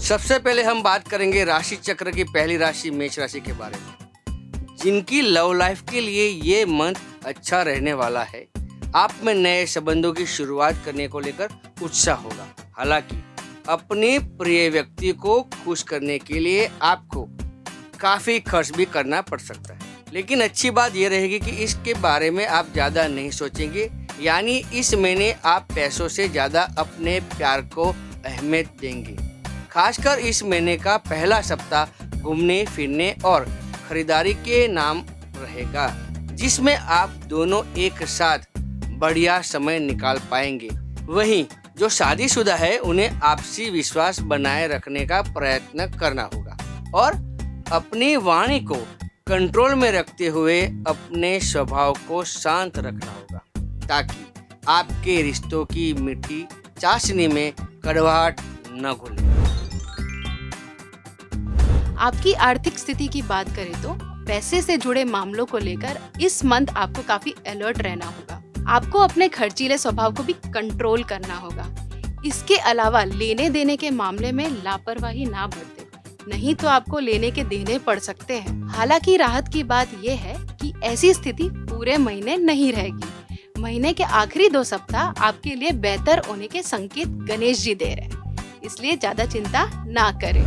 सबसे पहले हम बात करेंगे राशि चक्र की पहली राशि मेष राशि के बारे में, जिनकी लव लाइफ के लिए ये मंथ अच्छा रहने वाला है। आप में नए संबंधों की शुरुआत करने को लेकर उत्साह होगा। हालांकि अपने प्रिय व्यक्ति को खुश करने के लिए आपको काफ़ी खर्च भी करना पड़ सकता है, लेकिन अच्छी बात यह रहेगी कि इसके बारे में आप ज़्यादा नहीं सोचेंगे। यानी इस महीने आप पैसों से ज़्यादा अपने प्यार को अहमियत देंगे। खासकर इस महीने का पहला सप्ताह घूमने फिरने और खरीदारी के नाम रहेगा, जिसमें आप दोनों एक साथ बढ़िया समय निकाल पाएंगे। वहीं जो शादीशुदा है उन्हें आपसी विश्वास बनाए रखने का प्रयत्न करना होगा और अपनी वाणी को कंट्रोल में रखते हुए अपने स्वभाव को शांत रखना होगा, ताकि आपके रिश्तों की मीठी चाशनी में कड़वाहट न घुले। आपकी आर्थिक स्थिति की बात करें तो पैसे से जुड़े मामलों को लेकर इस मंथ आपको काफी अलर्ट रहना होगा। आपको अपने खर्चीले स्वभाव को भी कंट्रोल करना होगा। इसके अलावा लेने देने के मामले में लापरवाही ना बरतें, नहीं तो आपको लेने के देने पड़ सकते हैं। हालांकि राहत की बात यह है कि ऐसी स्थिति पूरे महीने नहीं रहेगी। महीने के आखिरी 2 सप्ताह आपके लिए बेहतर होने के संकेत गणेश जी दे रहे हैं, इसलिए ज्यादा चिंता ना करें।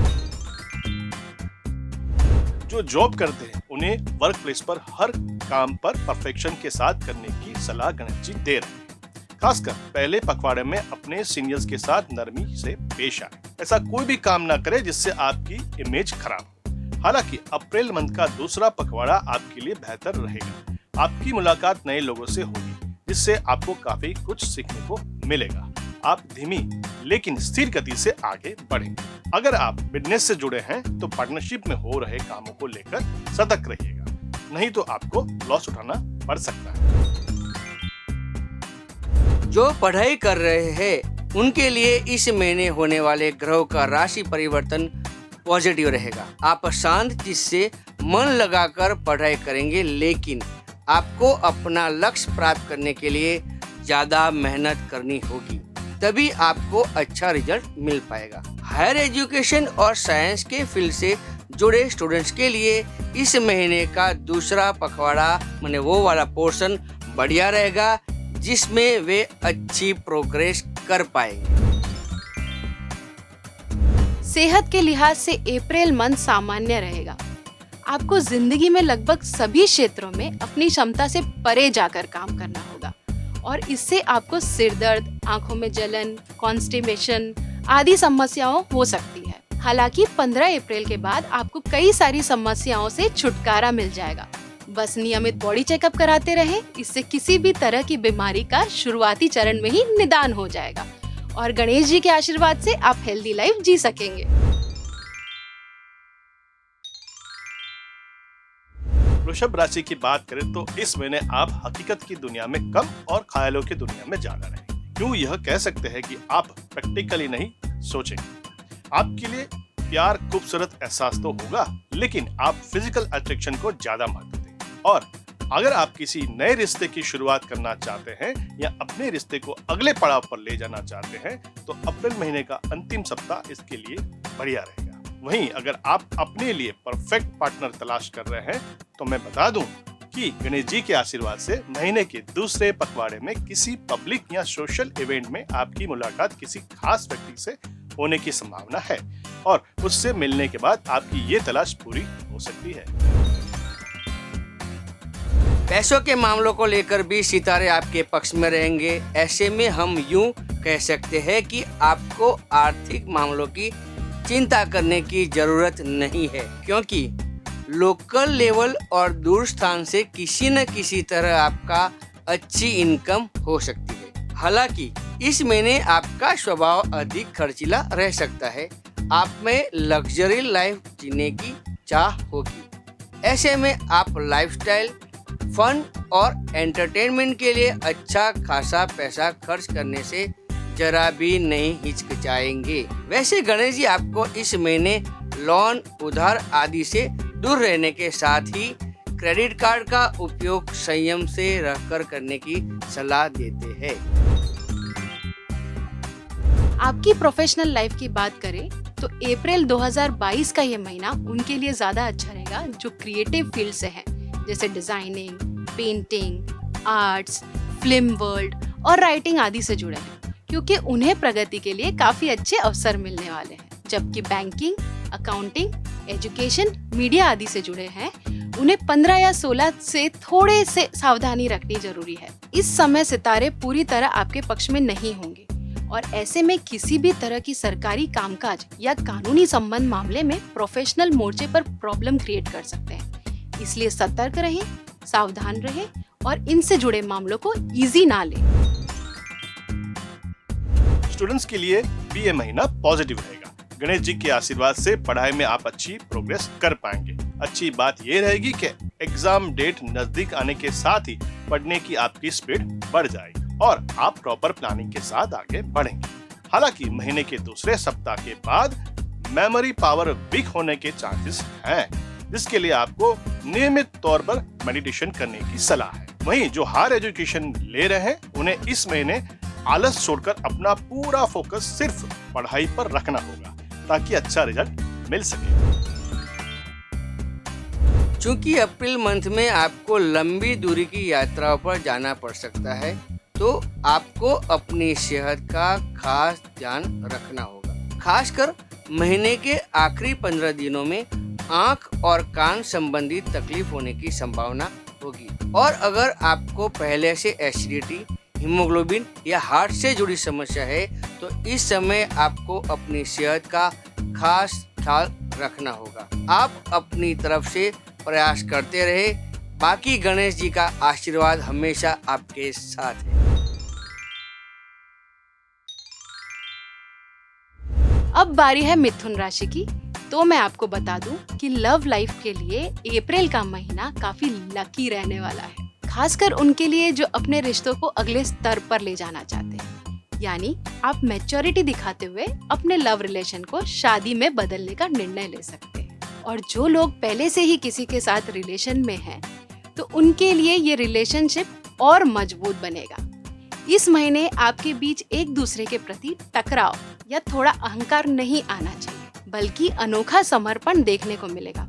जो जॉब करते हैं उन्हें वर्क प्लेस पर हर काम पर परफेक्शन के साथ करने की सलाह गणेश जी दे रहे हैं। खासकर पहले पखवाड़े में अपने सीनियर्स के साथ नरमी से पेश आए। ऐसा कोई भी काम ना करे जिससे आपकी इमेज खराब हो। हालांकि अप्रैल मंथ का दूसरा पखवाड़ा आपके लिए बेहतर रहेगा। आपकी मुलाकात नए लोगों से होगी, जिससे आपको काफी कुछ सीखने को मिलेगा। आप धीमी लेकिन स्थिर गति से आगे बढ़ेंगे। अगर आप बिजनेस से जुड़े हैं तो पार्टनरशिप में हो रहे कामों को लेकर सतर्क रहिएगा, नहीं तो आपको लॉस उठाना पड़ सकता है। जो पढ़ाई कर रहे हैं उनके लिए इस महीने होने वाले ग्रहों का राशि परिवर्तन पॉजिटिव रहेगा। आप शांत चित्त से मन लगाकर पढ़ाई करेंगे, लेकिन आपको अपना लक्ष्य प्राप्त करने के लिए ज्यादा मेहनत करनी होगी, तभी आपको अच्छा रिजल्ट मिल पाएगा। हायर एजुकेशन और साइंस के फील्ड से जुड़े स्टूडेंट्स के लिए इस महीने का दूसरा पखवाड़ा माने वो वाला पोर्शन बढ़िया रहेगा, जिसमें वे अच्छी प्रोग्रेस कर पाएंगे। सेहत के लिहाज से अप्रैल मंथ सामान्य रहेगा। आपको जिंदगी में लगभग सभी क्षेत्रों में अपनी क्षमता से परे जाकर काम करना होगा और इससे आपको सिर दर्द, आंखों में जलन, कॉन्स्टिपेशन आदि समस्याओं हो सकती है। हालांकि 15 अप्रैल के बाद आपको कई सारी समस्याओं से छुटकारा मिल जाएगा। बस नियमित बॉडी चेकअप कराते रहें, इससे किसी भी तरह की बीमारी का शुरुआती चरण में ही निदान हो जाएगा और गणेश जी के आशीर्वाद से आप हेल्दी लाइफ जी सकेंगे। वृषभ राशि की बात करें तो इस महीने आप हकीकत की दुनिया में कम और ख्यालों की दुनिया में ज्यादा रहेंगे। यूं यह कह सकते हैं कि आप प्रैक्टिकली नहीं सोचेंगे। आपके लिए प्यार खूबसूरत एहसास तो होगा, लेकिन आप फिजिकल अट्रैक्शन को ज्यादा महत्व देंगे। और अगर आप किसी नए रिश्ते की शुरुआत करना चाहते हैं या अपने रिश्ते को अगले पड़ाव पर ले जाना चाहते हैं तो अप्रैल महीने का अंतिम सप्ताह इसके लिए बढ़िया रहेगा। वहीं अगर आप अपने लिए परफेक्ट पार्टनर तलाश कर रहे हैं तो मैं बता दूं कि गणेश जी के आशीर्वाद से महीने के दूसरे पखवाड़े में किसी पब्लिक या सोशल इवेंट में आपकी मुलाकात किसी खास व्यक्ति से होने की संभावना है और उससे मिलने के बाद आपकी ये तलाश पूरी हो सकती है। पैसों के मामलों को लेकर भी सितारे आपके पक्ष में रहेंगे। ऐसे में हम यूं कह सकते हैं कि आपको आर्थिक मामलों की चिंता करने की जरूरत नहीं है, क्योंकि लोकल लेवल और दूर स्थान से किसी न किसी तरह आपका अच्छी इनकम हो सकती है। हालांकि इस महीने आपका स्वभाव अधिक खर्चीला रह सकता है। आप में लग्जरी लाइफ जीने की चाह होगी। ऐसे में आप लाइफस्टाइल, फन और एंटरटेनमेंट के लिए अच्छा खासा पैसा खर्च करने से जरा भी नहीं हिचकिचाएंगे। वैसे गणेश जी आपको इस महीने लोन, उधार आदि से दूर रहने के साथ ही क्रेडिट कार्ड का उपयोग संयम से रहकर करने की सलाह देते हैं। आपकी प्रोफेशनल लाइफ की बात करें तो अप्रैल 2022 का ये महीना उनके लिए ज़्यादा अच्छा रहेगा जो क्रिएटिव फील्ड से हैं, जैसे designing, painting, arts, film world और राइटिंग आदि से जुड़े हैं, क्योंकि उन्हें प्रगति के लिए काफ़ी अच्छे अवसर मिलने वाले हैं। जबकि बैंकिंग, अकाउंटिंग, एजुकेशन, मीडिया आदि से जुड़े हैं, उन्हें 15 या 16 से थोड़े से सावधानी रखनी जरूरी है। इस समय सितारे पूरी तरह आपके पक्ष में नहीं होंगे और ऐसे में किसी भी तरह की सरकारी कामकाज या कानूनी संबंध मामले में प्रोफेशनल मोर्चे पर प्रॉब्लम क्रिएट कर सकते हैं। इसलिए सतर्क रहें, सावधान रहें और इनसे जुड़े मामलों को इजी ना लें। स्टूडेंट्स के लिए भी ये महीना पॉजिटिव रहेगा। गणेश जी के आशीर्वाद से पढ़ाई में आप अच्छी प्रोग्रेस कर पाएंगे। अच्छी बात ये रहेगी कि एग्जाम डेट नजदीक आने के साथ ही पढ़ने की आपकी स्पीड बढ़ जाएगी और आप प्रॉपर प्लानिंग के साथ आगे बढ़ेंगे। हालांकि महीने के दूसरे सप्ताह के बाद मेमोरी पावर वीक होने के चांसेस हैं, जिसके लिए आपको नियमित तौर पर मेडिटेशन करने की सलाह है। वहीं जो हायर एजुकेशन ले रहे हैं उन्हें इस महीने आलस छोड़कर अपना पूरा फोकस सिर्फ पढ़ाई पर रखना होगा ताकि अच्छा रिजल्ट मिल सके। चूंकि अप्रैल मंथ में आपको लंबी दूरी की यात्राओं पर जाना पड़ सकता है, तो आपको अपनी सेहत का खास ध्यान रखना होगा। खासकर महीने के आखिरी 15 दिनों में आंख और कान संबंधी तकलीफ होने की संभावना होगी। और अगर आपको पहले से एसिडिटी, हीमोग्लोबिन या हार्ट से जुड़ी समस्या है, तो इस समय आपको अपनी सेहत का खास ख्याल रखना होगा। आप अपनी तरफ से प्रयास करते रहे। बाकी गणेश जी का आशीर्वाद हमेशा आपके साथ है। अब बारी है मिथुन राशि की। तो मैं आपको बता दूं कि लव लाइफ के लिए अप्रैल का महीना काफी लकी रहने वाला है, खासकर उनके लिए जो अपने रिश्तों को अगले स्तर पर ले जाना चाहते हैं। यानी आप मैच्योरिटी दिखाते हुए अपने लव रिलेशन को शादी में बदलने का निर्णय ले सकते हैं। और जो लोग पहले से ही किसी के साथ रिलेशन में हैं, तो उनके लिए ये रिलेशनशिप और मजबूत बनेगा। इस महीने आपके बीच एक दूसरे के प्रति टकराव या थोड़ा अहंकार नहीं आना चाहिए, बल्कि अनोखा समर्पण देखने को मिलेगा।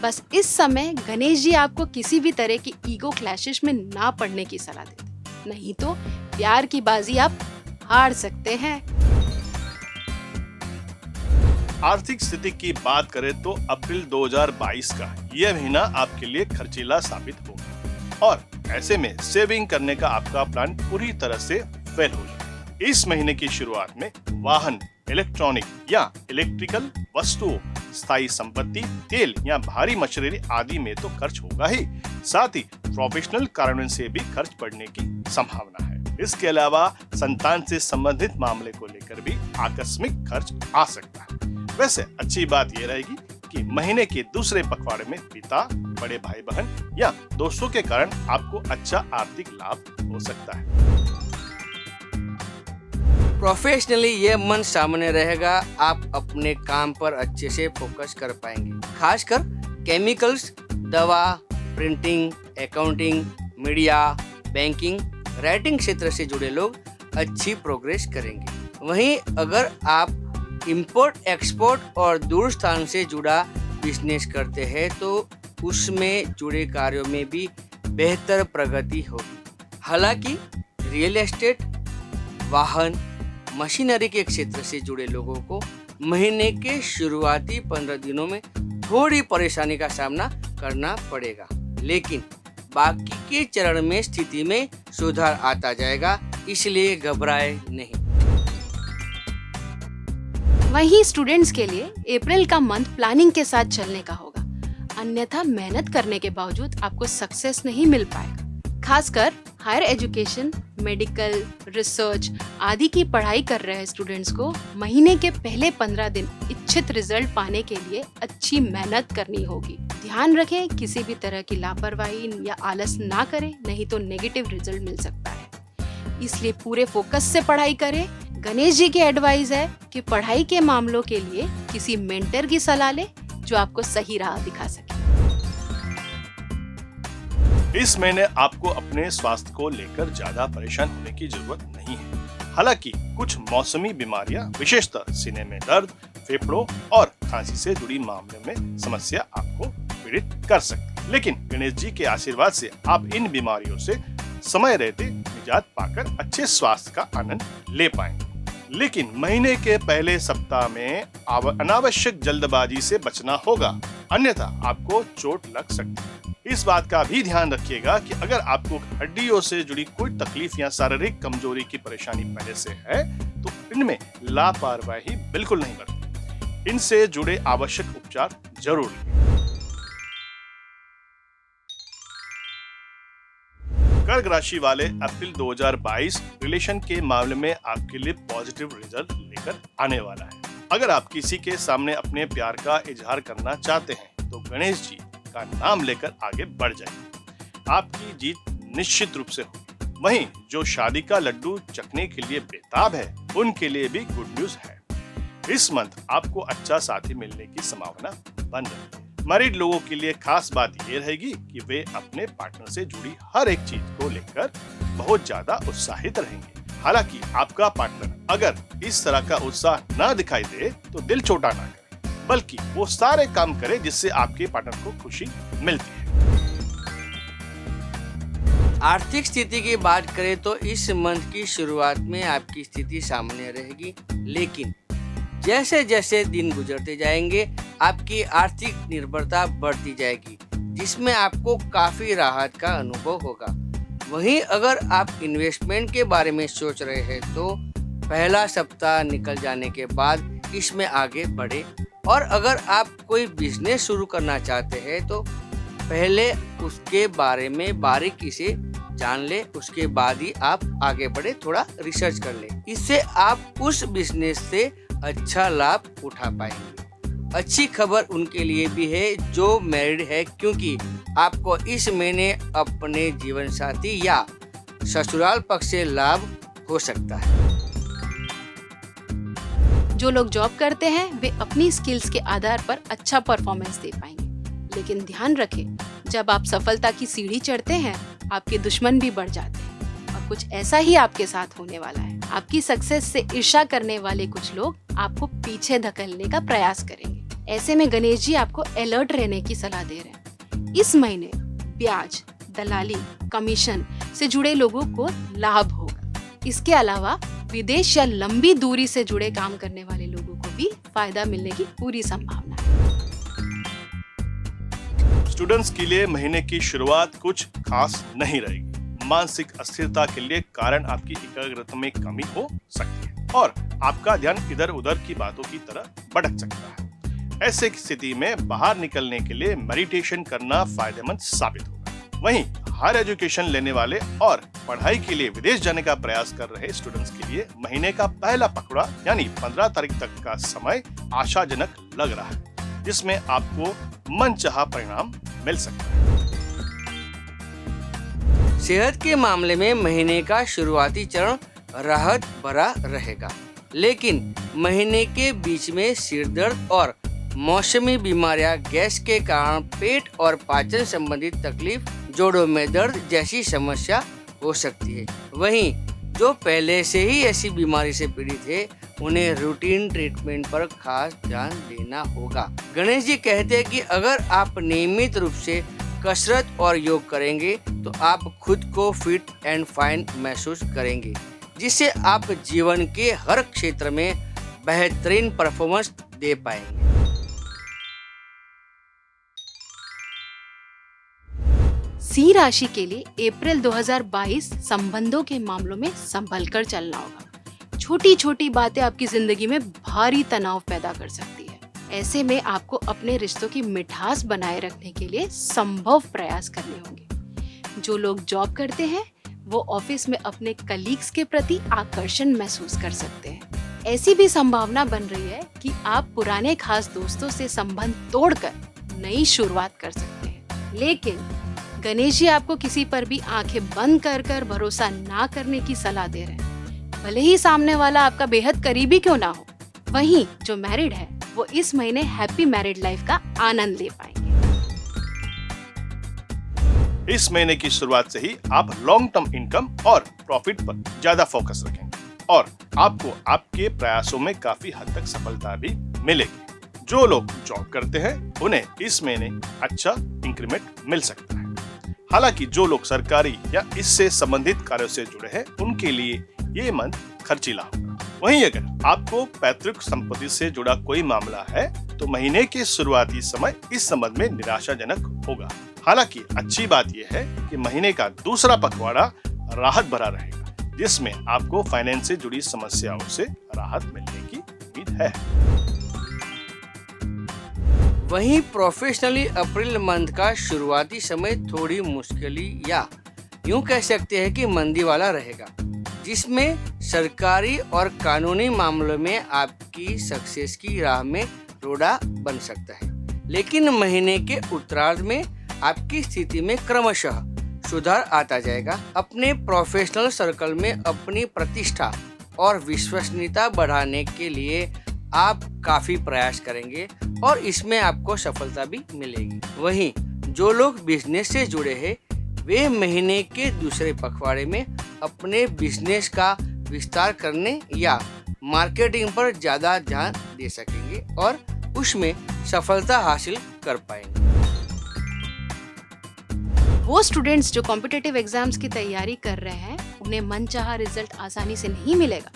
बस इस समय गणेश जी आपको किसी भी तरह की ईगो क्लैशेस में ना पड़ने की सलाह देते, नहीं तो प्यार की बाजी आप हार सकते हैं। आर्थिक स्थिति की बात करें तो अप्रैल 2022 का यह महीना आपके लिए खर्चीला साबित होगा और ऐसे में सेविंग करने का आपका प्लान पूरी तरह से फेल हो जाएगा। इस महीने की शुरुआत में वाहन, इलेक्ट्रॉनिक या इलेक्ट्रिकल वस्तुओं, स्थायी संपत्ति, तेल या भारी मशीनरी आदि में तो खर्च होगा ही, साथ ही प्रोफेशनल कारणों से भी खर्च बढ़ने की संभावना है। इसके अलावा संतान से संबंधित मामले को लेकर भी आकस्मिक खर्च आ सकता है। वैसे अच्छी बात यह रहेगी कि महीने के दूसरे पखवाड़े में पिता, बड़े भाई बहन या दोस्तों के कारण आपको अच्छा आर्थिक लाभ हो सकता है। प्रोफेशनली यह मन सामान्य रहेगा। आप अपने काम पर अच्छे से फोकस कर पाएंगे। खासकर केमिकल्स, दवा, printing, accounting, media, banking, writing क्षेत्र से जुड़े लोग अच्छी प्रोग्रेस करेंगे। वहीं अगर आप इंपोर्ट, एक्सपोर्ट और दूर स्थान से जुड़ा बिजनेस करते हैं, तो उसमें जुड़े कार्यों में भी बेहतर प्रगति होगी। हालांकि रियल एस्टेट, वाहन, मशीनरी के क्षेत्र से जुड़े लोगों को महीने के शुरुआती 15 दिनों में थोड़ी परेशानी का सामना करना पड़ेगा, लेकिन बाकी के चरण में स्थिति में सुधार आता जाएगा, इसलिए घबराए नहीं। वहीं स्टूडेंट्स के लिए अप्रैल का मंथ प्लानिंग के साथ चलने का होगा, अन्यथा मेहनत करने के बावजूद आपको सक्सेस नहीं मिल पाएगा। खासकर हायर एजुकेशन, मेडिकल, रिसर्च आदि की पढ़ाई कर रहे स्टूडेंट्स को महीने के पहले 15 दिन इच्छित रिजल्ट पाने के लिए अच्छी मेहनत करनी होगी। ध्यान रखें, किसी भी तरह की लापरवाही या आलस ना करें, नहीं तो नेगेटिव रिजल्ट मिल सकता है। इसलिए पूरे फोकस से पढ़ाई करें। गणेश जी की एडवाइस है कि पढ़ाई के मामलों के लिए किसी मेंटर की सलाह लें जो आपको सही राह दिखा सके। इस महीने आपको अपने स्वास्थ्य को लेकर ज्यादा परेशान होने की जरूरत नहीं है। हालांकि कुछ मौसमी बीमारियां, विशेषतः सीने में दर्द, फेफड़ों और खांसी से जुड़ी मामले में समस्या आपको पीड़ित कर सकती है। लेकिन गणेश जी के आशीर्वाद से आप इन बीमारियों से समय रहते निजात पाकर अच्छे स्वास्थ्य का आनंद ले पाएंगे। लेकिन महीने के पहले सप्ताह में अनावश्यक जल्दबाजी से बचना होगा, अन्यथा आपको चोट लग सकती है। इस बात का भी ध्यान रखिएगा कि अगर आपको हड्डियों से जुड़ी कोई तकलीफ या शारीरिक कमजोरी की परेशानी पहले से है तो इनमें लापरवाही बिल्कुल नहीं बरतें। इनसे जुड़े आवश्यक उपचार जरूर लें। कर्क राशि वाले अप्रैल 2022 रिलेशन के मामले में आपके लिए पॉजिटिव रिजल्ट लेकर आने वाला है। अगर आप किसी के सामने अपने प्यार का इजहार करना चाहते हैं तो गणेश जी का नाम लेकर आगे बढ़ जाइए, आपकी जीत निश्चित रूप से होगी। वहीं जो शादी का लड्डू चखने के लिए बेताब है उनके लिए भी गुड न्यूज है। इस मंथ आपको अच्छा साथी मिलने की संभावना बन रही है। मैरिड लोगों के लिए खास बात ये रहेगी कि वे अपने पार्टनर से जुड़ी हर एक चीज को लेकर बहुत ज्यादा उत्साहित रहेंगे। हालांकि आपका पार्टनर अगर इस तरह का उत्साह न दिखाई दे तो दिल छोटा ना करे, बल्कि वो सारे काम करे जिससे आपके पार्टनर को खुशी मिलती है। आर्थिक स्थिति की बात करें तो इस मंथ की शुरुआत में आपकी स्थिति सामान्य रहेगी, लेकिन जैसे जैसे दिन गुजरते जाएंगे आपकी आर्थिक निर्भरता बढ़ती जाएगी, जिसमें आपको काफी राहत का अनुभव होगा। वहीं अगर आप इन्वेस्टमेंट के बारे में सोच रहे हैं तो पहला सप्ताह निकल जाने के बाद इसमें आगे बढ़े, और अगर आप कोई बिजनेस शुरू करना चाहते हैं तो पहले उसके बारे में बारीकी से जान ले, उसके बाद ही आप आगे बढ़े, थोड़ा रिसर्च कर ले। इससे आप उस बिजनेस से अच्छा लाभ उठा पाएंगे। अच्छी खबर उनके लिए भी है जो मैरिड है, क्योंकि आपको इस महीने अपने जीवन साथी या ससुराल पक्ष से लाभ हो सकता है। जो लोग जॉब करते हैं वे अपनी स्किल्स के आधार पर अच्छा परफॉर्मेंस दे पाएंगे, लेकिन ध्यान रखें जब आप सफलता की सीढ़ी चढ़ते हैं आपके दुश्मन भी बढ़ जाते हैं, और कुछ ऐसा ही आपके साथ होने वाला है। आपकी सक्सेस से ईर्ष्या करने वाले कुछ लोग आपको पीछे धकेलने का प्रयास करेंगे। ऐसे में गणेश जी आपको अलर्ट रहने की सलाह दे रहे हैं। इस महीने ब्याज, दलाली, कमीशन से जुड़े लोगों को लाभ होगा। इसके अलावा विदेश या लंबी दूरी से जुड़े काम करने वाले लोगों को भी फायदा मिलने की पूरी संभावना है। स्टूडेंट्स के लिए महीने की शुरुआत कुछ खास नहीं रहेगी। मानसिक अस्थिरता के लिए कारण आपकी एकाग्रता में कमी हो सकती है और आपका ध्यान इधर उधर की बातों की तरह भटक सकता है। ऐसे स्थिति में बाहर निकलने के लिए मेडिटेशन करना फायदेमंद साबित होगा। वहीं हायर एजुकेशन लेने वाले और पढ़ाई के लिए विदेश जाने का प्रयास कर रहे स्टूडेंट्स के लिए महीने का पहला पखवाड़ा यानी 15 तारीख तक का समय आशाजनक लग रहा है, जिसमें आपको मनचाहा परिणाम मिल सकता है। सेहत के मामले में महीने का शुरुआती चरण राहत भरा रहेगा, लेकिन महीने के बीच में सिर दर्द और मौसमी बीमारियां, गैस के कारण पेट और पाचन संबंधित तकलीफ, जोड़ों में दर्द जैसी समस्या हो सकती है। वहीं जो पहले से ही ऐसी बीमारी से पीड़ित है उन्हें रूटीन ट्रीटमेंट पर खास ध्यान देना होगा। गणेश जी कहते हैं कि अगर आप नियमित रूप से कसरत और योग करेंगे तो आप खुद को फिट एंड फाइन महसूस करेंगे, जिससे आप जीवन के हर क्षेत्र में बेहतरीन परफॉर्मेंस दे पाएंगे। सी राशि के लिए अप्रैल 2022 संबंधों के मामलों में संभल कर चलना होगा। छोटी छोटी बातें आपकी जिंदगी में भारी तनाव पैदा कर सकती है। ऐसे में आपको अपने रिश्तों की मिठास बनाए रखने के लिए संभव प्रयास करने होंगे। जो लोग जॉब करते हैं वो ऑफिस में अपने कलीग्स के प्रति आकर्षण महसूस कर सकते हैं। ऐसी भी संभावना बन रही है कि आप पुराने खास दोस्तों से संबंध तोड़कर नई शुरुआत कर सकते हैं। लेकिन गणेश जी आपको किसी पर भी आंखें बंद कर कर भरोसा ना करने की सलाह दे रहे हैं, भले ही सामने वाला आपका बेहद करीबी क्यों ना हो। वहीं जो मैरिड है वो इस महीने हैप्पी मैरिड लाइफ का आनंद ले पाएंगे। इस महीने की शुरुआत से ही आप लॉन्ग टर्म इनकम और प्रॉफिट पर ज्यादा फोकस रखेंगे और आपको आपके प्रयासों में काफी हद तक सफलता भी मिलेगी। जो लोग जॉब करते हैं उन्हें इस महीने अच्छा इंक्रीमेंट मिल सकता है। हालांकि जो लोग सरकारी या इससे संबंधित कार्यों से जुड़े हैं उनके लिए ये मंथ खर्चीला होगा। वहीं अगर आपको पैतृक संपत्ति से जुड़ा कोई मामला है तो महीने के शुरुआती समय इस संबंध में निराशाजनक होगा। हालांकि अच्छी बात यह है कि महीने का दूसरा पखवाड़ा राहत भरा रहेगा, जिसमें आपको फाइनेंस से जुड़ी समस्याओं से राहत मिलने की उम्मीद है। वहीं प्रोफेशनली अप्रैल मंथ का शुरुआती समय थोड़ी मुश्किल या यूं कह सकते हैं कि मंदी वाला रहेगा, जिसमें सरकारी और कानूनी मामलों में आपकी सक्सेस की राह में रोड़ा बन सकता है। लेकिन महीने के उत्तरार्ध में आपकी स्थिति में क्रमशः सुधार आता जाएगा। अपने प्रोफेशनल सर्कल में अपनी प्रतिष्ठा और विश्वसनीयता बढ़ाने के लिए आप काफ़ी प्रयास करेंगे और इसमें आपको सफलता भी मिलेगी। वहीं जो लोग बिजनेस से जुड़े हैं वे महीने के दूसरे पखवाड़े में अपने बिजनेस का विस्तार करने या मार्केटिंग पर ज़्यादा ध्यान दे सकेंगे और उसमें सफलता हासिल कर पाएंगे। वो स्टूडेंट्स जो कॉम्पिटिटिव एग्जाम्स की तैयारी कर रहे हैं उन्हें मनचाहा रिजल्ट आसानी से नहीं मिलेगा,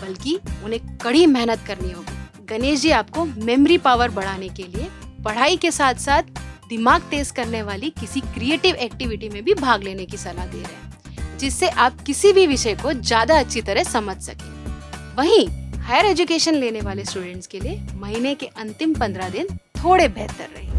बल्कि उन्हें कड़ी मेहनत करनी होगी। गणेश जी आपको मेमोरी पावर बढ़ाने के लिए पढ़ाई के साथ साथ दिमाग तेज करने वाली किसी क्रिएटिव एक्टिविटी में भी भाग लेने की सलाह दे रहे हैं, जिससे आप किसी भी विषय को ज्यादा अच्छी तरह समझ सकें। वहीं हायर एजुकेशन लेने वाले स्टूडेंट्स के लिए महीने के अंतिम 15 दिन थोड़े बेहतर रहे।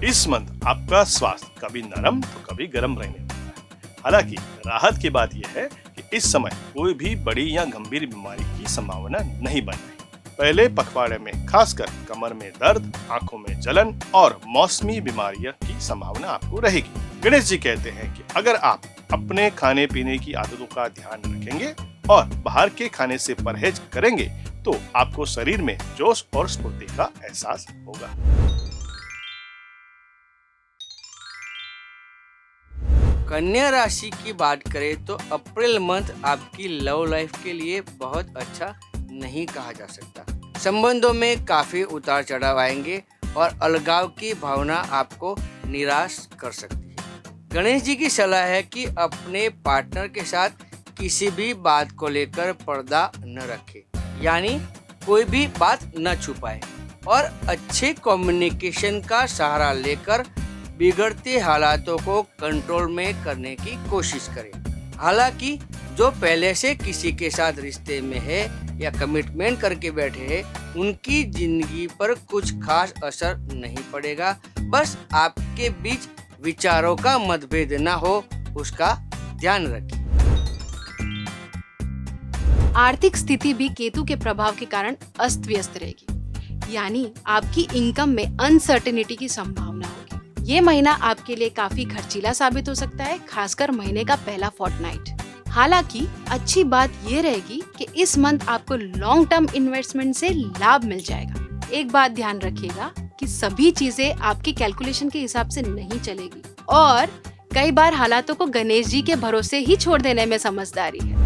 इस मंथ आपका स्वास्थ्य कभी नरम तो कभी गर्म रहने वाला है। हालांकि राहत की बात यह है कि इस समय कोई भी बड़ी या गंभीर बीमारी की संभावना नहीं बन रही। पहले पखवाड़े में खासकर कमर में दर्द, आंखों में जलन और मौसमी बीमारियों की संभावना आपको रहेगी। गणेश जी कहते हैं कि अगर आप अपने खाने पीने की आदतों का ध्यान रखेंगे और बाहर के खाने से परहेज करेंगे तो आपको शरीर में जोश और स्फूर्ति का एहसास होगा। कन्या राशि की बात करें तो अप्रैल मंथ आपकी लव लाइफ के लिए बहुत अच्छा नहीं कहा जा सकता। संबंधों में काफ़ी उतार चढ़ाव आएंगे और अलगाव की भावना आपको निराश कर सकती है। गणेश जी की सलाह है कि अपने पार्टनर के साथ किसी भी बात को लेकर पर्दा न रखें, यानी कोई भी बात न छुपाए और अच्छे कम्युनिकेशन का सहारा लेकर बिगड़ते हालातों को कंट्रोल में करने की कोशिश करें। हालांकि जो पहले से किसी के साथ रिश्ते में है या कमिटमेंट करके बैठे हैं उनकी जिंदगी पर कुछ खास असर नहीं पड़ेगा। बस आपके बीच विचारों का मतभेद ना हो उसका ध्यान रखें। आर्थिक स्थिति भी केतु के प्रभाव के कारण अस्त व्यस्त रहेगी, यानी आपकी इनकम में अनसर्टेनिटी की संभावना होगी। ये महीना आपके लिए काफी खर्चीला साबित हो सकता है, खासकर महीने का पहला फोर्टनाइट। हालांकि अच्छी बात ये रहेगी कि इस मंथ आपको लॉन्ग टर्म इन्वेस्टमेंट से लाभ मिल जाएगा। एक बात ध्यान रखिएगा कि सभी चीजें आपकी कैलकुलेशन के हिसाब से नहीं चलेगी और कई बार हालातों को गणेश जी के भरोसे ही छोड़ देने में समझदारी है।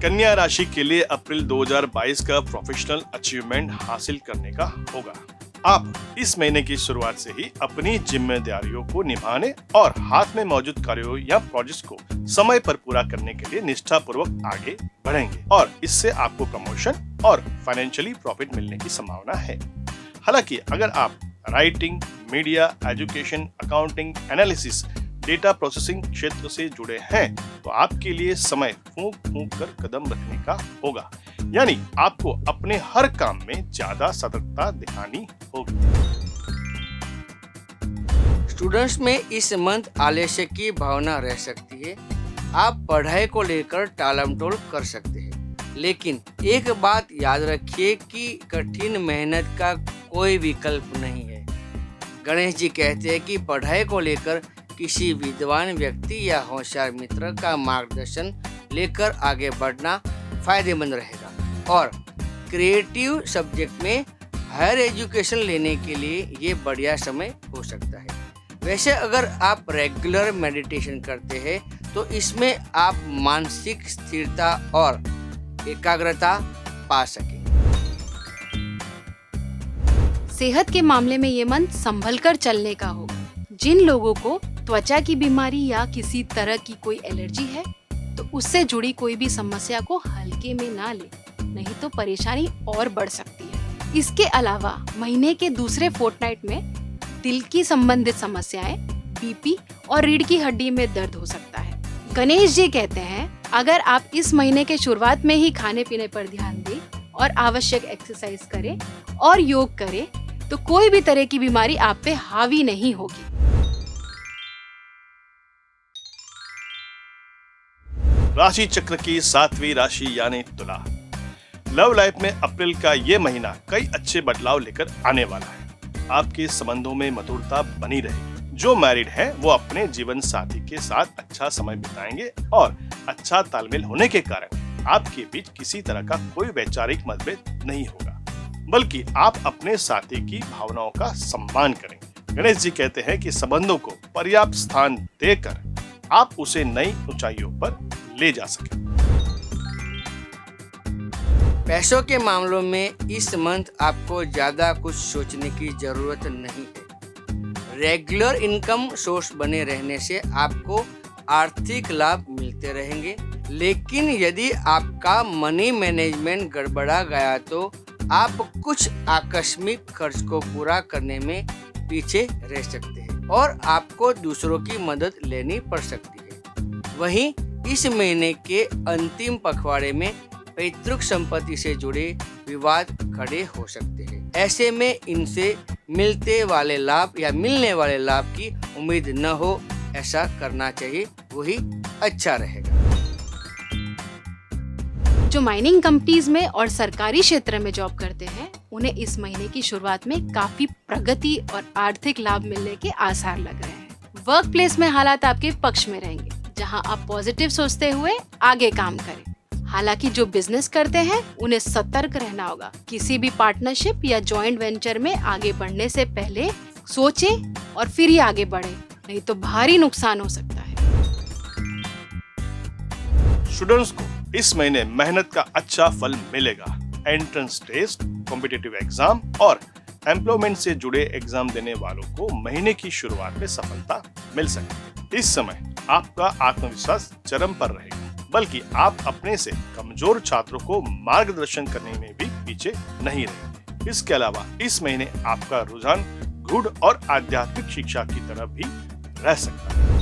कन्या राशि के लिए अप्रैल 2022 का प्रोफेशनल अचीवमेंट हासिल करने का होगा। आप इस महीने की शुरुआत से ही अपनी जिम्मेदारियों को निभाने और हाथ में मौजूद कार्यों या प्रोजेक्ट्स को समय पर पूरा करने के लिए निष्ठापूर्वक आगे बढ़ेंगे और इससे आपको प्रमोशन और फाइनेंशियली प्रॉफिट मिलने की संभावना है। हालांकि अगर आप writing, media, education, accounting, analysis, data processing क्षेत्र से जुड़े हैं तो आपके लिए समय फूंक फूंक कर कदम रखने का होगा, यानी आपको अपने हर काम में ज्यादा सतर्कता दिखानी होगी। स्टूडेंट्स में इस मंथ आलस्य की भावना रह सकती है। आप पढ़ाई को लेकर टालमटोल कर सकते हैं, लेकिन एक बात याद रखिए कि कठिन मेहनत का कोई विकल्प नहीं है। गणेश जी कहते हैं कि पढ़ाई को लेकर किसी विद्वान व्यक्ति या होशियार मित्र का मार्गदर्शन लेकर आगे बढ़ना फायदेमंद रहेगा और क्रिएटिव सब्जेक्ट में हायर एजुकेशन लेने के लिए ये बढ़िया समय हो सकता है। वैसे अगर आप रेगुलर मेडिटेशन करते हैं तो इसमें आप मानसिक स्थिरता और एकाग्रता पा सकें। सेहत के मामले में ये मंथ संभल कर चलने का होगा। जिन लोगों को त्वचा की बीमारी या किसी तरह की कोई एलर्जी है तो उससे जुड़ी कोई भी समस्या को हल्के में ना ले, नहीं तो परेशानी और बढ़ सकती है। इसके अलावा महीने के दूसरे फोर्टनाइट में दिल की संबंधित समस्याएं, बीपी और रीढ़ की हड्डी में दर्द हो सकता है। गणेश जी कहते हैं, अगर आप इस महीने के शुरुआत में ही खाने पीने पर ध्यान दें और आवश्यक एक्सरसाइज करें और योग करें तो कोई भी तरह की बीमारी आप पे हावी नहीं होगी। राशि चक्र की 7वीं राशि यानी तुला। लव लाइफ में अप्रैल का ये महीना कई अच्छे बदलाव लेकर आने वाला है। आपके संबंधों में मधुरता बनी रहेगी। जो मैरिड है वो अपने जीवन साथी के साथ अच्छा समय बिताएंगे और अच्छा तालमेल होने के कारण आपके बीच किसी तरह का कोई वैचारिक मतभेद नहीं होगा, बल्कि आप अपने साथी की भावनाओं का सम्मान करेंगे। गणेश जी कहते हैं कि संबंधों को पर्याप्त स्थान देकर आप उसे नई ऊंचाइयों पर ले जा सके। पैसों के मामलों में इस मंथ आपको ज्यादा कुछ सोचने की जरूरत नहीं है। रेगुलर इनकम सोर्स बने रहने से आपको आर्थिक लाभ मिलते रहेंगे, लेकिन यदि आपका मनी मैनेजमेंट गड़बड़ा गया तो आप कुछ आकस्मिक खर्च को पूरा करने में पीछे रह सकते हैं और आपको दूसरों की मदद लेनी पड़ सकती है। वहीं इस महीने के अंतिम पखवाड़े में पैतृक संपत्ति से जुड़े विवाद खड़े हो सकते हैं। ऐसे में इनसे मिलने वाले लाभ की उम्मीद न हो, ऐसा करना चाहिए, वही अच्छा रहेगा। जो माइनिंग कंपनीज में और सरकारी क्षेत्र में जॉब करते हैं उन्हें इस महीने की शुरुआत में काफी प्रगति और आर्थिक लाभ मिलने के आसार लग रहे हैं। वर्क प्लेस में हालात आपके पक्ष में रहेंगे, जहां आप पॉजिटिव सोचते हुए आगे काम करें। हालांकि जो बिजनेस करते हैं उन्हें सतर्क रहना होगा। किसी भी पार्टनरशिप या जॉइंट वेंचर में आगे बढ़ने से पहले सोचें और फिर ही आगे बढ़ें, नहीं तो भारी नुकसान हो सकता है। स्टूडेंट्स को इस महीने मेहनत का अच्छा फल मिलेगा। एंट्रेंस टेस्ट, कॉम्पिटिटिव एग्जाम और एम्प्लॉयमेंट से जुड़े एग्जाम देने वालों को महीने की शुरुआत में सफलता मिल सकती है। इस समय आपका आत्मविश्वास चरम पर रहेगा, बल्कि आप अपने से कमजोर छात्रों को मार्गदर्शन करने में भी पीछे नहीं रहेंगे। इसके अलावा इस महीने आपका रुझान गूढ़ और आध्यात्मिक शिक्षा की तरफ भी रह सकता है।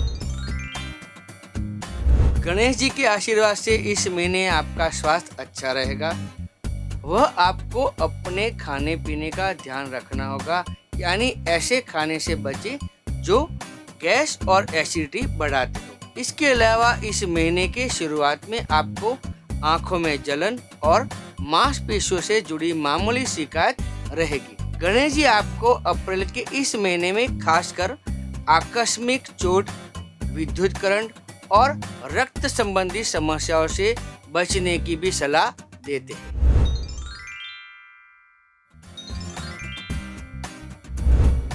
गणेश जी के आशीर्वाद से इस महीने आपका स्वास्थ्य अच्छा रहेगा। वह आपको अपने खाने पीने का ध्यान रखना होगा, यानी ऐसे खाने से बचे जो गैस और एसिडिटी बढ़ाते हो। इसके अलावा इस महीने के शुरुआत में आपको आंखों में जलन और मांसपेशियों से जुड़ी मामूली शिकायत रहेगी। गणेश जी आपको अप्रैल के इस महीने में खासकर आकस्मिक चोट, विद्युत करंट और रक्त संबंधी समस्याओं से बचने की भी सलाह देते हैं।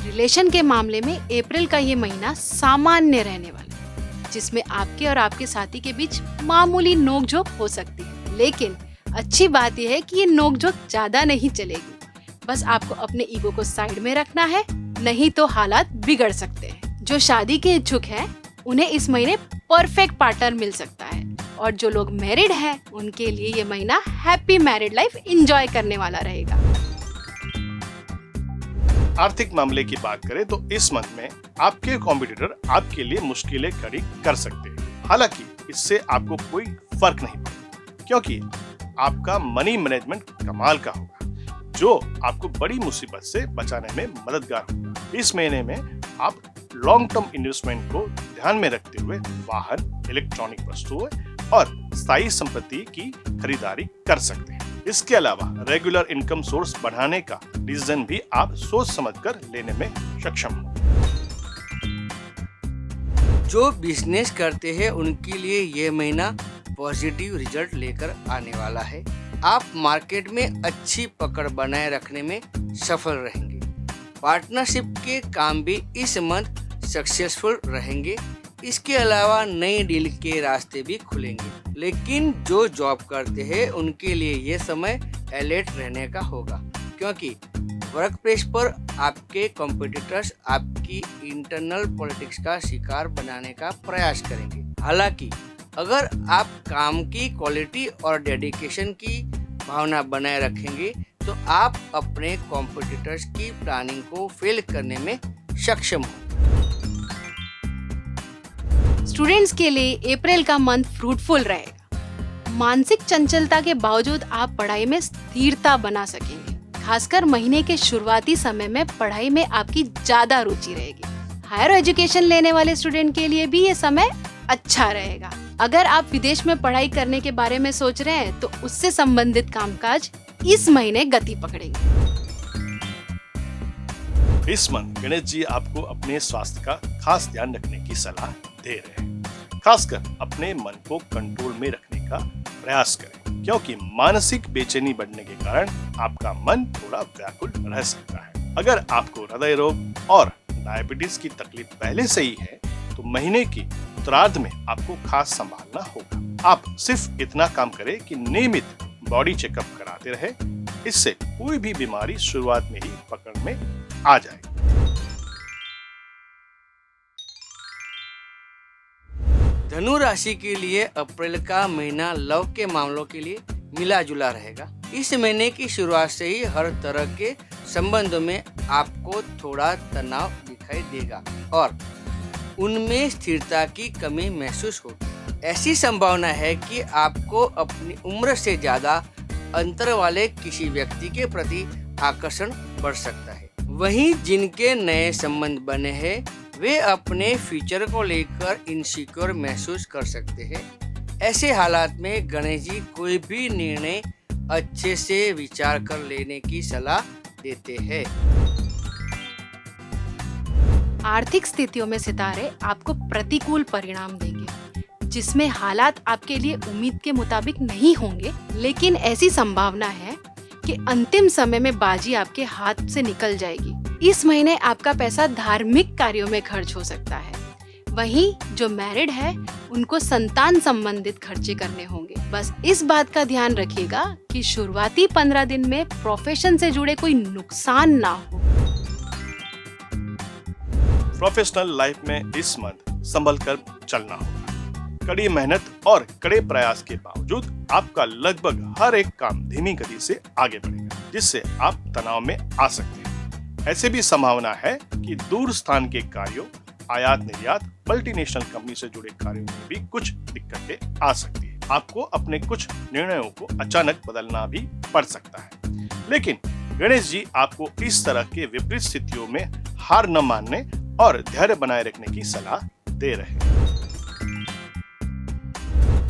रिलेशन के मामले में अप्रैल का ये महीना सामान्य रहने वाला है, जिसमें आपके और आपके साथी के बीच मामूली नोकझोंक हो सकती है। लेकिन अच्छी बात यह है कि ये नोकझोंक ज्यादा नहीं चलेगी। बस आपको अपने ईगो को साइड में रखना है, नहीं तो हालात बिगड़ सकते हैं। जो शादी के इच्छुक हैं, उन्हें इस महीने परफेक्ट पार्टनर मिल सकता है, और जो लोग मैरिड हैं, उनके लिए ये महीना हैप्पी मैरिड लाइफ एंजॉय करने वाला रहेगा। आर्थिक मामले की बात करें तो इस मंथ में आपके कॉम्पिटिटर आपके लिए मुश्किलें खड़ी कर सकते हैं। हालांकि इससे आपको कोई फर्क नहीं पड़ेगा, क्योंकि आपका मनी मैनेजमेंट कमाल का होगा, जो आपको बड़ी मुसीबत से बचाने में मददगार होगा। इस महीने में आप लॉन्ग टर्म इन्वेस्टमेंट को ध्यान में रखते हुए वाहन, इलेक्ट्रॉनिक वस्तुएं और स्थायी संपत्ति की खरीदारी कर सकते हैं। इसके अलावा रेगुलर इनकम सोर्स बढ़ाने का डिसीजन भी आप सोच समझकर लेने में सक्षम हो। जो बिजनेस करते हैं उनके लिए ये महीना पॉजिटिव रिजल्ट लेकर आने वाला है। आप मार्केट में अच्छी पकड़ बनाए रखने में सफल रहेंगे। पार्टनरशिप के काम भी इस मंथ सक्सेसफुल रहेंगे। इसके अलावा नई डील के रास्ते भी खुलेंगे। लेकिन जो जॉब करते हैं उनके लिए ये समय अलर्ट रहने का होगा, क्योंकि वर्क प्लेस पर आपके कॉम्पिटिटर्स आपकी इंटरनल पॉलिटिक्स का शिकार बनाने का प्रयास करेंगे। हालांकि अगर आप काम की क्वालिटी और डेडिकेशन की भावना बनाए रखेंगे तो आप अपने कॉम्पिटिटर्स की प्लानिंग को फेल करने में सक्षम हो। स्टूडेंट्स के लिए अप्रैल का मंथ फ्रूटफुल रहेगा। मानसिक चंचलता के बावजूद आप पढ़ाई में स्थिरता बना सकेंगे। खासकर महीने के शुरुआती समय में पढ़ाई में आपकी ज्यादा रुचि रहेगी। हायर एजुकेशन लेने वाले स्टूडेंट के लिए भी ये समय अच्छा रहेगा। अगर आप विदेश में पढ़ाई करने के बारे में सोच रहे हैं तो उससे संबंधित कामकाज इस महीने गति पकड़ेंगे। इस मंथ गणेश जी आपको अपने स्वास्थ्य का खास ध्यान रखने की सलाह दे रहे हैं। खासकर अपने मन को कंट्रोल में रखने का प्रयास करें, क्योंकि मानसिक बेचैनी बढ़ने के कारण आपका मन थोड़ा व्याकुल रह सकता है। अगर आपको हृदय रोग और डायबिटीज की तकलीफ पहले से ही है तो महीने की उत्तरार्ध में आपको खास संभालना होगा। आप सिर्फ इतना काम करें कि नियमित बॉडी चेकअप कराते रहे। इससे कोई भी बीमारी शुरुआत में ही पकड़ में आ जाए। धनु राशि के लिए अप्रैल का महीना लव के मामलों के लिए मिला जुला रहेगा। इस महीने की शुरुआत से ही हर तरह के संबंधों में आपको थोड़ा तनाव दिखाई देगा और उनमें स्थिरता की कमी महसूस होगी। ऐसी संभावना है कि आपको अपनी उम्र से ज्यादा अंतर वाले किसी व्यक्ति के प्रति आकर्षण बढ़ सकता है। वहीं जिनके नए संबंध बने हैं वे अपने फ्यूचर को लेकर इनसिक्योर महसूस कर सकते हैं। ऐसे हालात में गणेश जी कोई भी निर्णय अच्छे से विचार कर लेने की सलाह देते हैं। आर्थिक स्थितियों में सितारे आपको प्रतिकूल परिणाम देंगे, जिसमें हालात आपके लिए उम्मीद के मुताबिक नहीं होंगे, लेकिन ऐसी संभावना है कि अंतिम समय में बाजी आपके हाथ से निकल जाएगी। इस महीने आपका पैसा धार्मिक कार्यों में खर्च हो सकता है। वहीं जो मैरिड है उनको संतान संबंधित खर्चे करने होंगे। बस इस बात का ध्यान रखिएगा कि शुरुआती 15 दिन में प्रोफेशन से जुड़े कोई नुकसान ना हो। प्रोफेशनल लाइफ में इस मंथ संभल कर चलना होगा। कड़ी मेहनत और कड़े प्रयास के बावजूद आपका लगभग हर एक काम धीमी गति से आगे बढ़ेगा, जिससे आप तनाव में आ सकते हैं। ऐसे भी संभावना है कि दूर स्थान के कार्यों, आयात निर्यात, मल्टीनेशनल कंपनी से जुड़े कार्यों में भी कुछ दिक्कतें आ सकती है। आपको अपने कुछ निर्णयों को अचानक बदलना भी पड़ सकता है। लेकिन गणेश जी आपको इस तरह के विपरीत स्थितियों में हार न मानने और धैर्य बनाए रखने की सलाह दे रहे हैं।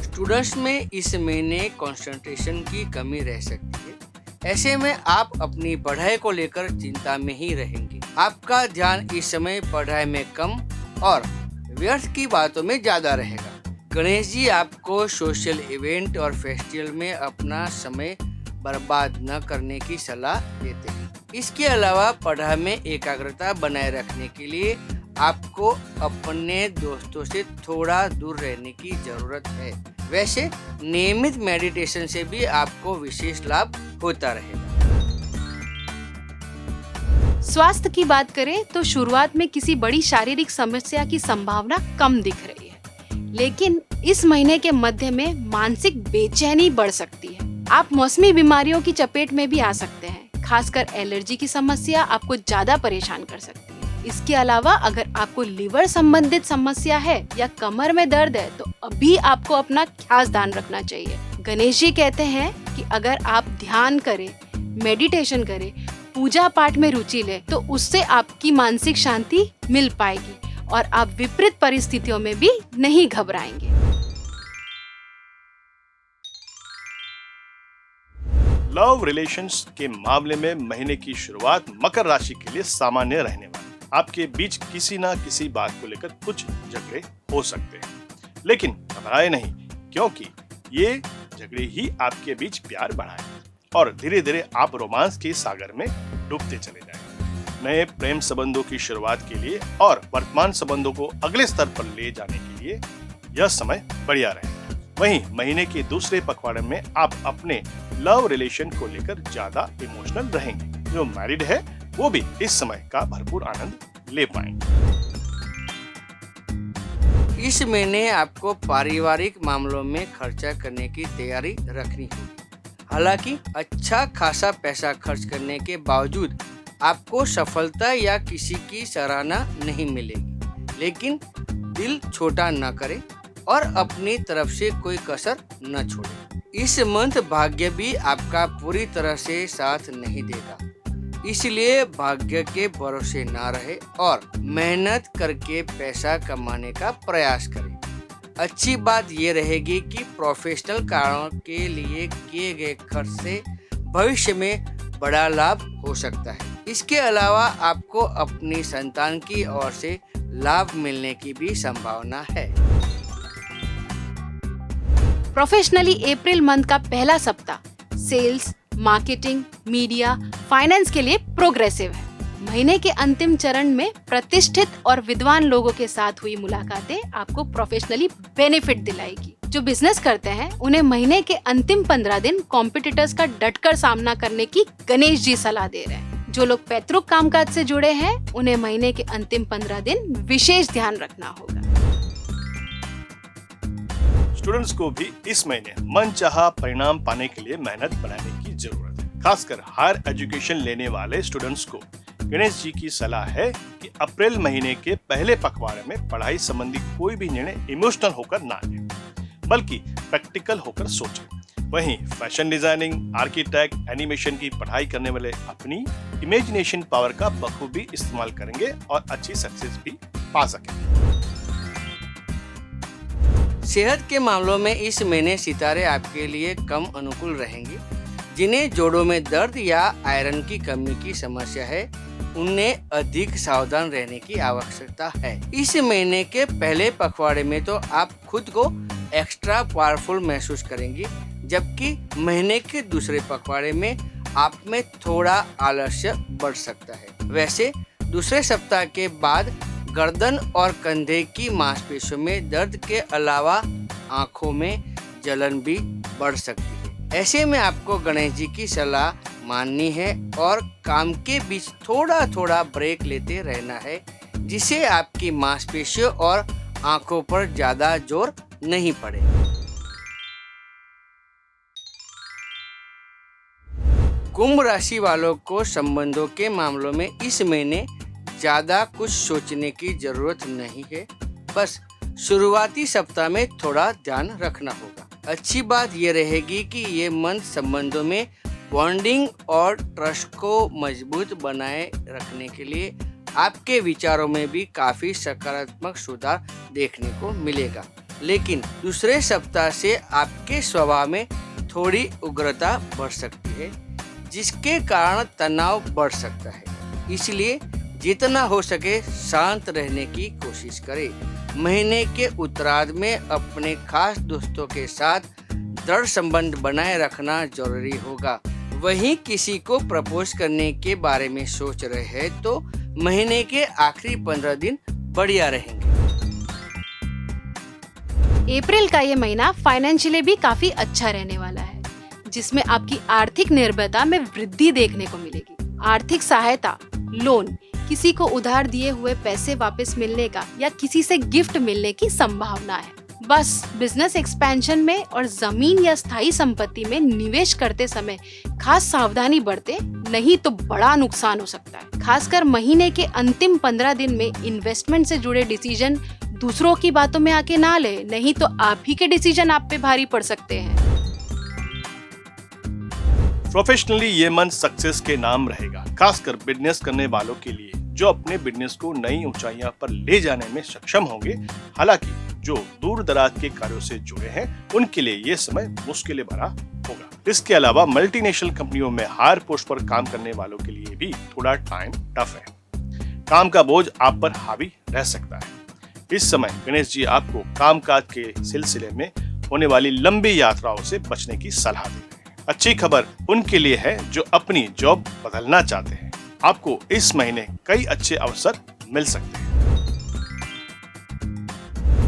स्टूडेंट्स में इस महीने कंसंट्रेशन की कमी रह सकती है। ऐसे में आप अपनी पढ़ाई को लेकर चिंता में ही रहेंगे। आपका ध्यान इस समय पढ़ाई में कम और व्यर्थ की बातों में ज्यादा रहेगा। गणेश जी आपको सोशल इवेंट और फेस्टिवल में अपना समय बर्बाद न करने की सलाह देते हैं। इसके अलावा पढ़ाई में एकाग्रता बनाए रखने के लिए आपको अपने दोस्तों से थोड़ा दूर रहने की जरूरत है। वैसे नियमित मेडिटेशन से भी आपको विशेष लाभ होता रहेगा। स्वास्थ्य की बात करें तो शुरुआत में किसी बड़ी शारीरिक समस्या की संभावना कम दिख रही है, लेकिन इस महीने के मध्य में मानसिक बेचैनी बढ़ सकती है। आप मौसमी बीमारियों की चपेट में भी आ सकते हैं। खासकर एलर्जी की समस्या आपको ज्यादा परेशान कर सकती है। इसके अलावा अगर आपको लिवर संबंधित समस्या है या कमर में दर्द है तो अभी आपको अपना खास ध्यान रखना चाहिए। गणेश जी कहते हैं कि अगर आप ध्यान करें, मेडिटेशन करें, पूजा पाठ में रुचि लें तो उससे आपकी मानसिक शांति मिल पाएगी और आप विपरीत परिस्थितियों में भी नहीं घबराएंगे। लव रिलेशंस के मामले में महीने की शुरुआत मकर राशि के लिए सामान्य रहने वाली। आपके बीच किसी ना किसी बात को लेकर कुछ झगड़े हो सकते हैं, लेकिन घबराए नहीं, क्योंकि ये झगड़े ही आपके बीच प्यार बढ़ाएंगे और धीरे धीरे आप रोमांस के सागर में डूबते चले जाएंगे। नए प्रेम संबंधों की शुरुआत के लिए और वर्तमान संबंधों को अगले स्तर पर ले जाने के लिए यह समय बढ़िया रहेगा। वहीं महीने के दूसरे पखवाड़े में आप अपने लव रिलेशन को लेकर ज्यादा इमोशनल रहेंगे। जो मैरिड है वो भी इस समय का भरपूर आनंद ले पाएंगे। इस महीने आपको पारिवारिक मामलों में खर्चा करने की तैयारी रखनी होगी। हालांकि अच्छा खासा पैसा खर्च करने के बावजूद आपको सफलता या किसी की सराहना नहीं मिलेगी, लेकिन दिल छोटा न करें और अपनी तरफ से कोई कसर न छोड़ें। इस मंथ भाग्य भी आपका पूरी तरह से साथ नहीं देगा, इसलिए भाग्य के भरोसे ना रहे और मेहनत करके पैसा कमाने का प्रयास करें। अच्छी बात ये रहेगी कि प्रोफेशनल कारणों के लिए किए गए खर्च से भविष्य में बड़ा लाभ हो सकता है। इसके अलावा आपको अपनी संतान की ओर से लाभ मिलने की भी संभावना है। प्रोफेशनली अप्रैल मंथ का पहला सप्ताह सेल्स, मार्केटिंग, मीडिया, फाइनेंस के लिए प्रोग्रेसिव है। महीने के अंतिम चरण में प्रतिष्ठित और विद्वान लोगों के साथ हुई मुलाकातें आपको प्रोफेशनली बेनिफिट दिलाएगी। जो बिजनेस करते हैं उन्हें महीने के अंतिम 15 दिन कॉम्पिटिटर्स का डटकर सामना करने की गणेश जी सलाह दे रहे हैं। जो लोग पैतृक कामकाज से जुड़े हैं उन्हें महीने के अंतिम 15 दिन विशेष ध्यान रखना होगा। स्टूडेंट्स को भी इस महीने मनचाहा परिणाम पाने के लिए मेहनत बनाने की जरूरत है। खासकर हायर एजुकेशन लेने वाले स्टूडेंट्स को गणेश जी की सलाह है कि अप्रैल महीने के पहले पखवाड़े में पढ़ाई संबंधी कोई भी निर्णय इमोशनल होकर ना लें, बल्कि प्रैक्टिकल होकर सोचें। वहीं फैशन डिजाइनिंग, आर्किटेक्ट, एनिमेशन की पढ़ाई करने वाले अपनी इमेजिनेशन पावर का बखूबी इस्तेमाल करेंगे और अच्छी सक्सेस भी पा सकेंगे। सेहत के मामलों में इस महीने सितारे आपके लिए कम अनुकूल रहेंगे। जिन्हें जोड़ों में दर्द या आयरन की कमी की समस्या है उन्हें अधिक सावधान रहने की आवश्यकता है। इस महीने के पहले पखवाड़े में तो आप खुद को एक्स्ट्रा पावरफुल महसूस करेंगे, जबकि महीने के दूसरे पखवाड़े में आप में थोड़ा आलस्य बढ़ सकता है। वैसे दूसरे सप्ताह के बाद गर्दन और कंधे की मांसपेशियों में दर्द के अलावा आंखों में जलन भी बढ़ सकती है। ऐसे में आपको गणेश जी की सलाह माननी है और काम के बीच थोड़ा थोड़ा ब्रेक लेते रहना है, जिससे आपकी मांसपेशियों और आंखों पर ज्यादा जोर नहीं पड़े। कुंभ राशि वालों को संबंधों के मामलों में इस महीने ज्यादा कुछ सोचने की जरूरत नहीं है, बस शुरुआती सप्ताह में थोड़ा ध्यान रखना होगा। अच्छी बात यह रहेगी कि ये मंथ संबंधों में बॉन्डिंग और ट्रस्ट को मजबूत बनाए रखने के लिए आपके विचारों में भी काफी सकारात्मक सुधार देखने को मिलेगा, लेकिन दूसरे सप्ताह से आपके स्वभाव में थोड़ी उग्रता बढ़ सकती है, जिसके कारण तनाव बढ़ सकता है। इसलिए जितना हो सके शांत रहने की कोशिश करें। महीने के उत्तरार्ध में अपने खास दोस्तों के साथ दृढ़ संबंध बनाए रखना जरूरी होगा। वहीं किसी को प्रपोज करने के बारे में सोच रहे हैं तो महीने के आखिरी 15 दिन बढ़िया रहेंगे। अप्रैल का ये महीना फाइनेंशियली भी काफी अच्छा रहने वाला है, जिसमें आपकी आर्थिक निर्भरता में वृद्धि देखने को मिलेगी। आर्थिक सहायता, लोन, किसी को उधार दिए हुए पैसे वापस मिलने का या किसी से गिफ्ट मिलने की संभावना है। बस बिजनेस एक्सपेंशन में और जमीन या स्थायी संपत्ति में निवेश करते समय खास सावधानी बरतें, नहीं तो बड़ा नुकसान हो सकता है। खासकर महीने के अंतिम 15 दिन में इन्वेस्टमेंट से जुड़े डिसीजन दूसरों की बातों में आके ना ले, नहीं तो आप ही के डिसीजन आप पे भारी पड़ सकते हैं। प्रोफेशनली ये मंथ सक्सेस के नाम रहेगा, खासकर बिजनेस करने वालों के लिए जो अपने बिजनेस को नई ऊंचाइयों पर ले जाने में सक्षम होंगे। हालांकि जो दूर दराज के कार्यों से जुड़े हैं उनके लिए ये समय मुश्किलें भरा होगा। इसके अलावा मल्टीनेशनल कंपनियों में हायर पोस्ट पर काम करने वालों के लिए भी थोड़ा टाइम टफ है। काम का बोझ आप पर हावी रह सकता है। इस समय गणेश जी आपको कामकाज के सिलसिले में होने वाली लंबी यात्राओं से बचने की सलाह दे रहे हैं। अच्छी खबर उनके लिए है जो अपनी जॉब बदलना चाहते हैं। आपको इस महीने कई अच्छे अवसर मिल सकते हैं।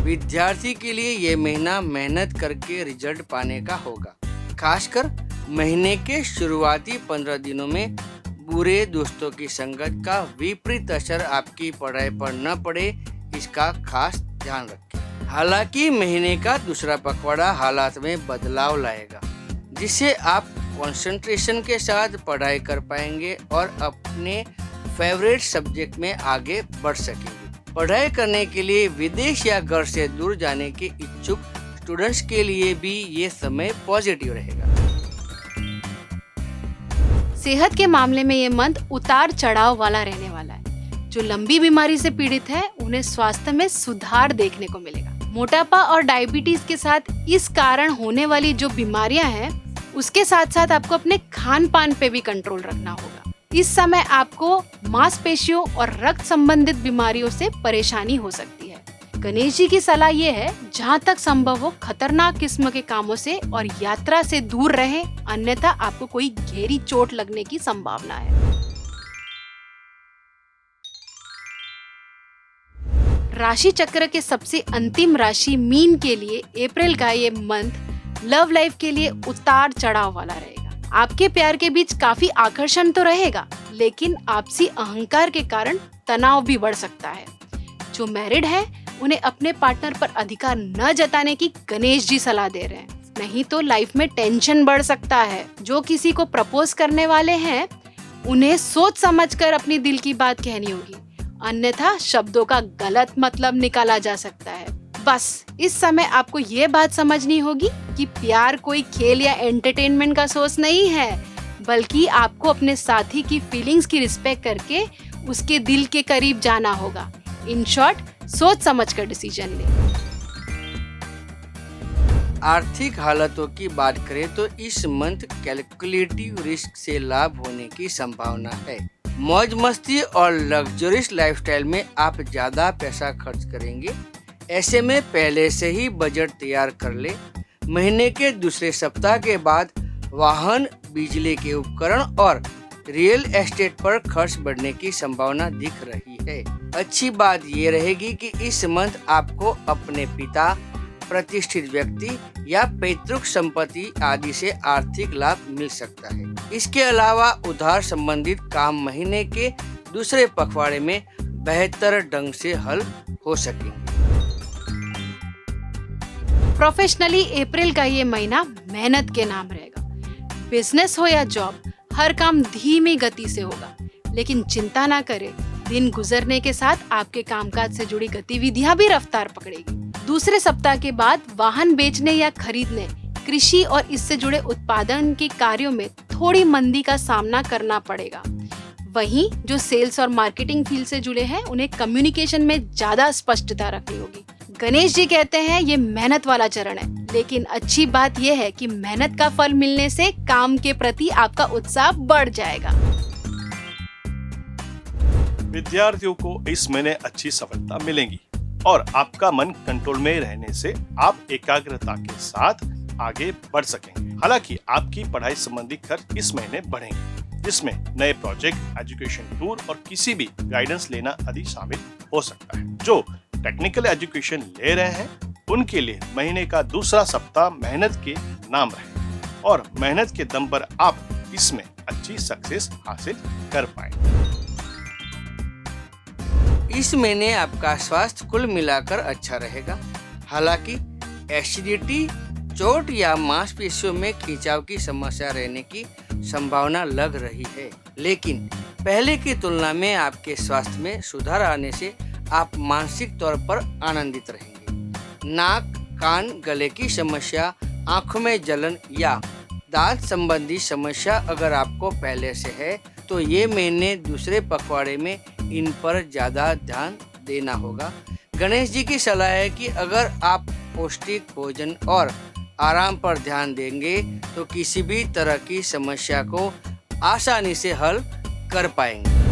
विद्यार्थी के लिए ये महीना मेहनत करके रिजल्ट पाने का होगा। खासकर महीने के शुरुआती 15 दिनों में बुरे दोस्तों की संगत का विपरीत असर आपकी पढ़ाई पर न पड़े, इसका खास ध्यान रखें। हालांकि महीने का दूसरा पखवाड़ा हालात में बदलाव लाएगा, जिससे आप कंसंट्रेशन के साथ पढ़ाई कर पाएंगे और अपने फेवरेट सब्जेक्ट में आगे बढ़ सकेंगे। पढ़ाई करने के लिए विदेश या घर से दूर जाने के इच्छुक स्टूडेंट्स के लिए भी ये समय पॉजिटिव रहेगा। सेहत के मामले में ये मंथ उतार चढ़ाव वाला रहने वाला है। जो लंबी बीमारी से पीड़ित है उन्हें स्वास्थ्य में सुधार देखने को मिलेगा। मोटापा और डायबिटीज के साथ इस कारण होने वाली जो बीमारियां हैं, उसके साथ साथ आपको अपने खान पान पे भी कंट्रोल रखना होगा। इस समय आपको मांसपेशियों और रक्त संबंधित बीमारियों से परेशानी हो सकती है। गणेश जी की सलाह ये है, जहाँ तक संभव हो खतरनाक किस्म के कामों से और यात्रा से दूर रहें, अन्यथा आपको कोई गहरी चोट लगने की संभावना है। राशि चक्र के सबसे अंतिम राशि मीन के लिए अप्रैल का ये मंथ लव लाइफ के लिए उतार चढ़ाव वाला रहेगा। आपके प्यार के बीच काफी आकर्षण तो रहेगा, लेकिन आपसी अहंकार के कारण तनाव भी बढ़ सकता है। जो मैरिड है उन्हें अपने पार्टनर पर अधिकार न जताने की गणेश जी सलाह दे रहे हैं, नहीं तो लाइफ में टेंशन बढ़ सकता है। जो किसी को प्रपोज करने वाले हैं उन्हें सोच समझकर अपनी दिल की बात कहनी होगी, अन्यथा शब्दों का गलत मतलब निकाला जा सकता है। बस इस समय आपको ये बात समझनी होगी कि प्यार कोई खेल या एंटरटेनमेंट का सोर्स नहीं है, बल्कि आपको अपने साथी की फीलिंग्स की रिस्पेक्ट करके उसके दिल के करीब जाना होगा। इन शॉर्ट, सोच समझकर डिसीजन लें। आर्थिक हालातों की बात करें तो इस मंथ कैलकुलेटिव रिस्क से लाभ होने की संभावना है। मौज मस्ती और लग्जरियस लाइफस्टाइल में आप ज्यादा पैसा खर्च करेंगे। ऐसे में पहले से ही बजट तैयार कर ले। महीने के दूसरे सप्ताह के बाद वाहन, बिजली के उपकरण और रियल एस्टेट पर खर्च बढ़ने की संभावना दिख रही है। अच्छी बात ये रहेगी कि इस मंथ आपको अपने पिता, प्रतिष्ठित व्यक्ति या पैतृक संपत्ति आदि से आर्थिक लाभ मिल सकता है। इसके अलावा उधार संबंधित काम महीने के दूसरे पखवाड़े में बेहतर ढंग से हल हो सकेंगे। प्रोफेशनली अप्रैल का ये महीना मेहनत के नाम रहेगा। बिजनेस हो या जॉब, हर काम धीमी गति से होगा, लेकिन चिंता ना करें, दिन गुजरने के साथ आपके कामकाज से जुड़ी गतिविधियां भी रफ्तार पकड़ेगी। दूसरे सप्ताह के बाद वाहन बेचने या खरीदने, कृषि और इससे जुड़े उत्पादन के कार्यों में थोड़ी मंदी का सामना करना पड़ेगा। वहीं जो सेल्स और मार्केटिंग फील्ड से जुड़े हैं, उन्हें कम्युनिकेशन में ज्यादा स्पष्टता रखनी होगी। गणेश जी कहते हैं ये मेहनत वाला चरण है, लेकिन अच्छी बात यह है कि मेहनत का फल मिलने से काम के प्रति आपका उत्साह बढ़ जाएगा। विद्यार्थियों को इस महीने अच्छी सफलता मिलेगी और आपका मन कंट्रोल में रहने से आप एकाग्रता के साथ आगे बढ़ सकेंगे। हालांकि आपकी पढ़ाई संबंधी खर्च इस महीने बढ़ेंगे, जिसमें नए प्रोजेक्ट, एजुकेशन टूर और किसी भी गाइडेंस लेना आदि शामिल हो सकता है। जो टेक्निकल एजुकेशन ले रहे हैं उनके लिए महीने का दूसरा सप्ताह मेहनत के नाम रहे और मेहनत के दम पर आप इसमें अच्छी सक्सेस हासिल कर पाएंगे। इस महीने आपका स्वास्थ्य कुल मिलाकर अच्छा रहेगा। हालांकि एसिडिटी, चोट या मांसपेशियों में खिंचाव की समस्या रहने की संभावना लग रही है, लेकिन पहले की तुलना में आपके स्वास्थ्य में सुधार आने से आप मानसिक तौर पर आनंदित रहेंगे। नाक, कान, गले की समस्या, आंखों में जलन या दांत संबंधी समस्या अगर आपको पहले से है तो ये महीने दूसरे पखवाड़े में इन पर ज़्यादा ध्यान देना होगा। गणेश जी की सलाह है कि अगर आप पौष्टिक भोजन और आराम पर ध्यान देंगे तो किसी भी तरह की समस्या को आसानी से हल कर पाएंगे।